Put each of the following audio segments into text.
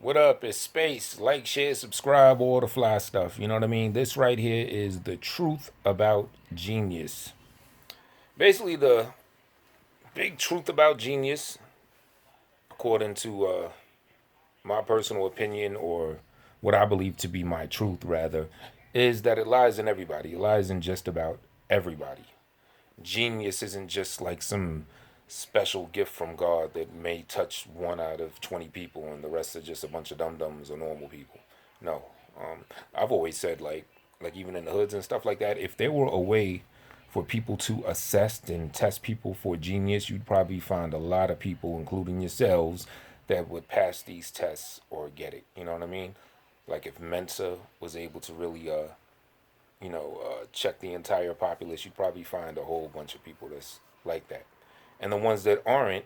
What up? It's Space. Like, share, subscribe, all the fly stuff. You know what I mean? This right here is the truth about genius. Basically, the big truth about genius, according to my personal opinion, or what I believe to be my truth, rather, is that it lies in everybody. It lies in just about everybody. Genius isn't just like some special gift from God that may touch one out of 20 people and the rest are just a bunch of dum dums or normal people. No. I've always said like even in the hoods and stuff like that, if there were a way for people to assess and test people for genius, you'd probably find a lot of people, including yourselves, that would pass these tests or get it. You know what I mean? Like if Mensa was able to really check the entire populace, you probably find a whole bunch of people that's like that. And the ones that aren't,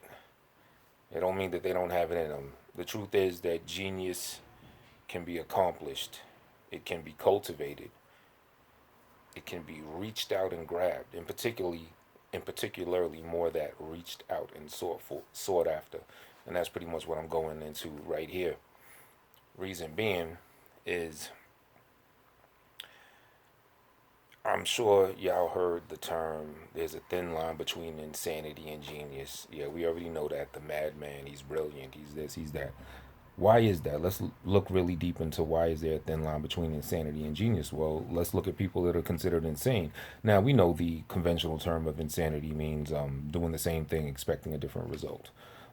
it don't mean that they don't have it in them. The truth is that genius can be accomplished. It can be cultivated. It can be reached out and grabbed, and particularly more that reached out and sought after. And that's pretty much what I'm going into right here. Reason being is I'm sure y'all heard the term, there's a thin line between insanity and genius. Yeah, we already know that. The madman, he's brilliant, he's this, he's that. Why is that? Let's look really deep into why is there a thin line between insanity and genius. Well, let's look at people that are considered insane. Now, we know the conventional term of insanity means doing the same thing, expecting a different result.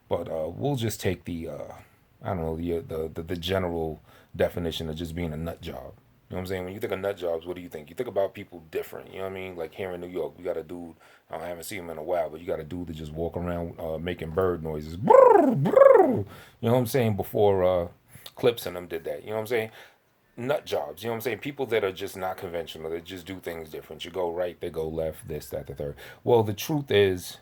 But we'll just take I don't know, the general definition of just being a nut job. You know what I'm saying? When you think of nut jobs, what do you think? You think about people different. You know what I mean? Like here in New York, we got a dude. I haven't seen him in a while, but you got a dude that just walk around making bird noises. Brrr, brrr. You know what I'm saying? Before Clips and them did that. You know what I'm saying? Nut jobs. You know what I'm saying? People that are just not conventional. They just do things different. You go right, they go left. This, that, the third. Well, the truth is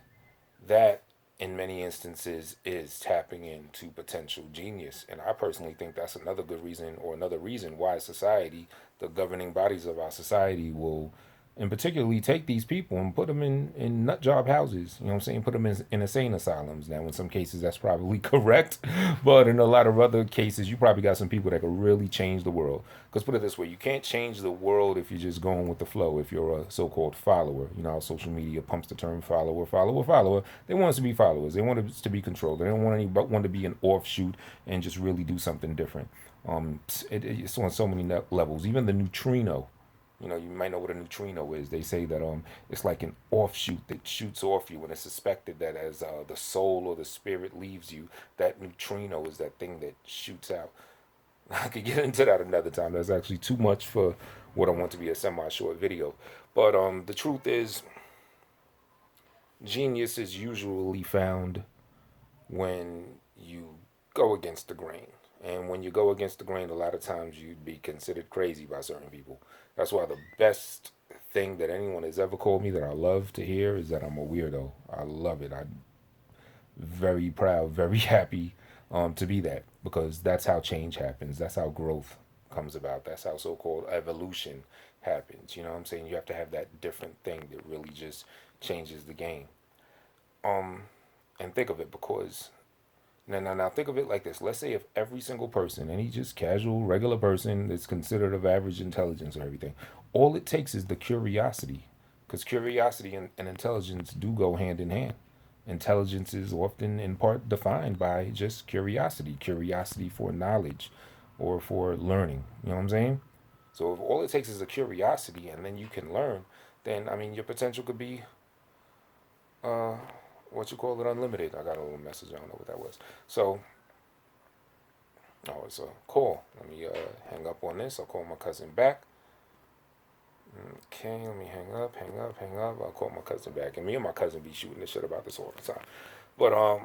that in many instances is tapping into potential genius. And I personally think that's another good reason or another reason why society, the governing bodies of our society will and particularly take these people and put them in nut job houses. You know what I'm saying? Put them in insane asylums. Now, in some cases, that's probably correct. But in a lot of other cases, you probably got some people that could really change the world. Because put it this way, you can't change the world if you're just going with the flow, if you're a so-called follower. You know how social media pumps the term follower, follower, follower. They want us to be followers. They want us to be controlled. They don't want anyone to be an offshoot and just really do something different. It's on so many levels. Even the neutrino, you might know what a neutrino is. They say that it's like an offshoot that shoots off you, and it's suspected that as the soul or the spirit leaves you, that neutrino is that thing that shoots out. I could get into that another time. That's actually too much for what I want to be a semi-short video. But the truth is, genius is usually found when you go against the grain. And when you go against the grain, a lot of times you'd be considered crazy by certain people. That's why the best thing that anyone has ever called me that I love to hear is that I'm a weirdo. I love it. I'm very proud, very happy to be that because that's how change happens. That's how growth comes about. That's how so called evolution happens. You know what I'm saying? You have to have that different thing that really just changes the game. Um, and think of it because now, think of it like this. Let's say if every single person, any just casual, regular person that's considered of average intelligence or everything, all it takes is the curiosity. Because curiosity and intelligence do go hand in hand. Intelligence is often in part defined by just curiosity for knowledge or for learning. You know what I'm saying? So if all it takes is a curiosity and then you can learn, then I mean your potential could be uh what you call it unlimited. I got a little message, I don't know what that was. So it's a call. Let me hang up on this. I'll call my cousin back. Okay, let me hang up. I'll call my cousin back. And me and my cousin be shooting the shit about this all the time. But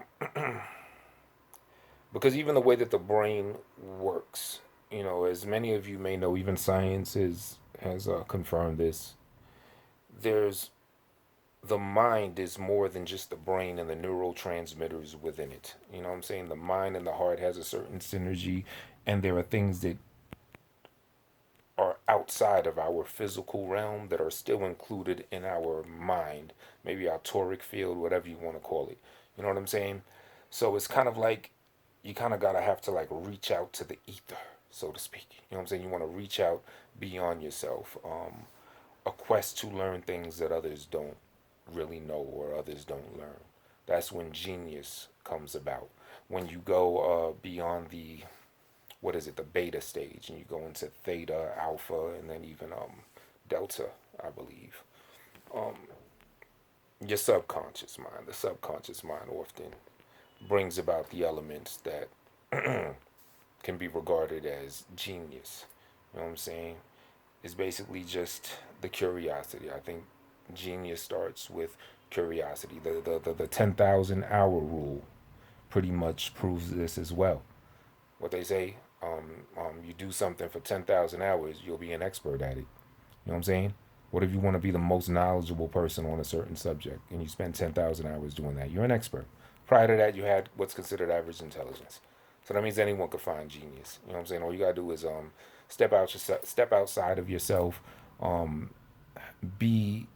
because even the way that the brain works, as many of you may know, even science has confirmed this. There's the mind is more than just the brain and the neurotransmitters within it. You know what I'm saying? The mind and the heart has a certain synergy, and there are things that are outside of our physical realm that are still included in our mind, maybe our toric field, whatever you want to call it. You know what I'm saying? So it's kind of like you kind of gotta have to like reach out to the ether, so to speak. You know what I'm saying? You want to reach out beyond yourself. A quest to learn things that others don't really know or others don't learn. That's when genius comes about. When you go beyond the, what is it, the beta stage, and you go into theta, alpha, and then even delta, I believe. Um, your the subconscious mind often brings about the elements that can be regarded as genius. You know what I'm saying? It's basically just the curiosity. I think genius starts with curiosity. The 10,000 hour rule pretty much proves this as well. What they say, you do something for 10,000 hours, you'll be an expert at it. You know what I'm saying? What if you want to be the most knowledgeable person on a certain subject and you spend 10,000 hours doing that? You're an expert. Prior to that, you had what's considered average intelligence. So that means anyone could find genius. You know what I'm saying? All you gotta do is step outside of yourself, um, be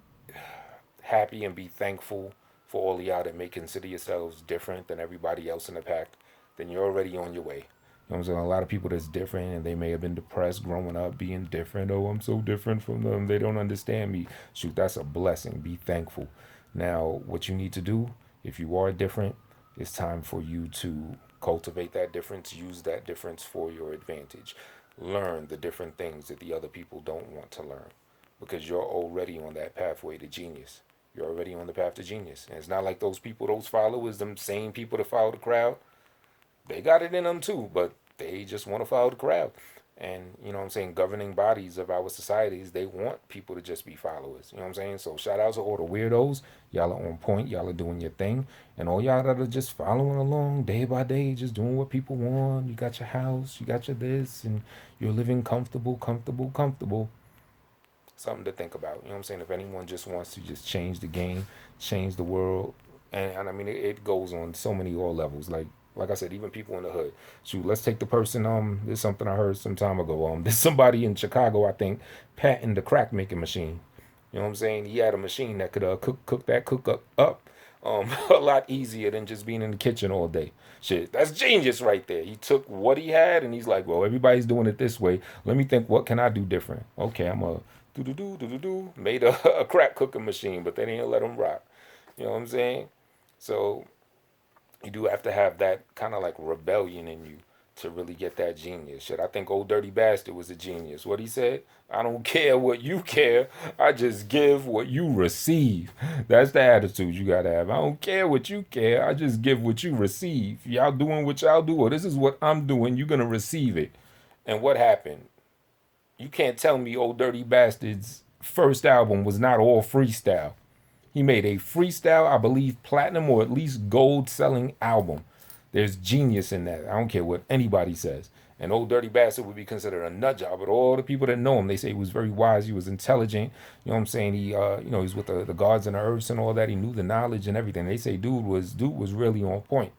happy and be thankful for all y'all that may consider yourselves different than everybody else in the pack. Then you're already on your way. You know what I'm saying? A lot of people that's different and they may have been depressed growing up being different. Oh, I'm so different from them. They don't understand me. Shoot, that's a blessing. Be thankful. Now, what you need to do, if you are different, it's time for you to cultivate that difference, use that difference for your advantage. Learn the different things that the other people don't want to learn because you're already on that pathway to genius. You're already on the path to genius. And it's not like those people, those followers, them same people that follow the crowd, they got it in them too, but they just want to follow the crowd. And you know what I'm saying, governing bodies of our societies, they want people to just be followers. You know what I'm saying? So shout out to all the weirdos. Y'all are on point. Y'all are doing your thing. And all y'all that are just following along day by day, just doing what people want. You got your house, you got your this, and you're living comfortable, comfortable, comfortable. Something to think about. You know what I'm saying? If anyone just wants to just change the game, change the world, and I mean it goes on so many all levels. Like I said, even people in the hood. Shoot, let's take the person. There's something I heard some time ago. There's somebody in Chicago, I think, patented the crack making machine. You know what I'm saying? He had a machine that could cook up a lot easier than just being in the kitchen all day. Shit, that's genius right there. He took what he had and he's like, well, everybody's doing it this way. Let me think, what can I do different? Okay, I'm a do made a crack cooking machine, but they didn't let him rock. You know what I'm saying? So you do have to have that kind of like rebellion in you to really get that genius shit. I think Old Dirty Bastard was a genius. What he said? I don't care what you care. I just give what you receive. That's the attitude you gotta have. I don't care what you care. I just give what you receive. Y'all doing what y'all do, or this is what I'm doing. You're gonna receive it. And what happened? You can't tell me Old Dirty Bastard's first album was not all freestyle. He made a freestyle, I believe, platinum or at least gold selling album. There's genius in that. I don't care what anybody says. And Old Dirty Bastard would be considered a nut job, but all the people that know him, they say he was very wise. He was intelligent. You know what I'm saying? He's with the gods and the earths and all that. He knew the knowledge and everything. They say dude was really on point.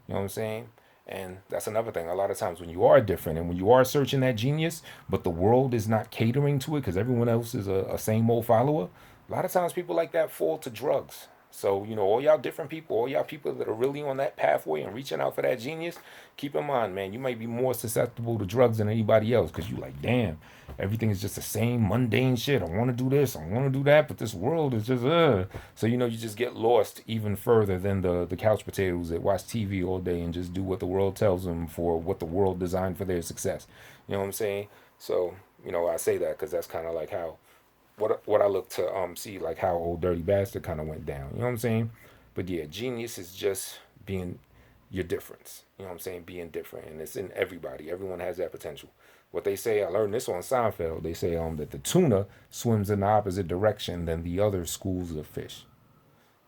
You know what I'm saying? And that's another thing. A lot of times when you are different and when you are searching that genius, but the world is not catering to it because everyone else is a same old follower, a lot of times people like that fall to drugs. So, all y'all different people, all y'all people that are really on that pathway and reaching out for that genius, keep in mind, man, you might be more susceptible to drugs than anybody else because you like, damn, everything is just the same mundane shit. I want to do this, I want to do that, but this world is just, So, you just get lost even further than the couch potatoes that watch TV all day and just do what the world tells them for what the world designed for their success. You know what I'm saying? So, I say that because that's kind of like how what I look to see like how Old Dirty Bastard kind of went down. You know what I'm saying? But yeah, genius is just being your difference. You know what I'm saying? Being different, and it's in everybody. Everyone has that potential. What they say, I learned this on Seinfeld. They say that the tuna swims in the opposite direction than the other schools of fish.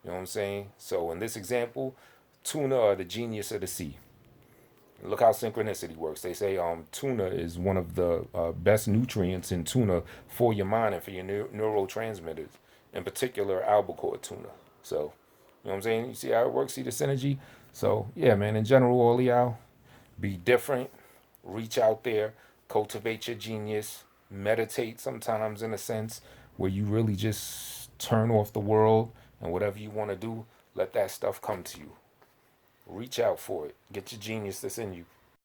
You know what I'm saying? So in this example, tuna are the genius of the sea. Look how synchronicity works. They say tuna is one of the best nutrients in tuna for your mind and for your neurotransmitters, in particular albacore tuna. So, you know what I'm saying? You see how it works? See the synergy? So, yeah, man, in general, all y'all, be different, reach out there, cultivate your genius, meditate sometimes in a sense where you really just turn off the world and whatever you want to do, let that stuff come to you. Reach out for it. Get your genius that's in you.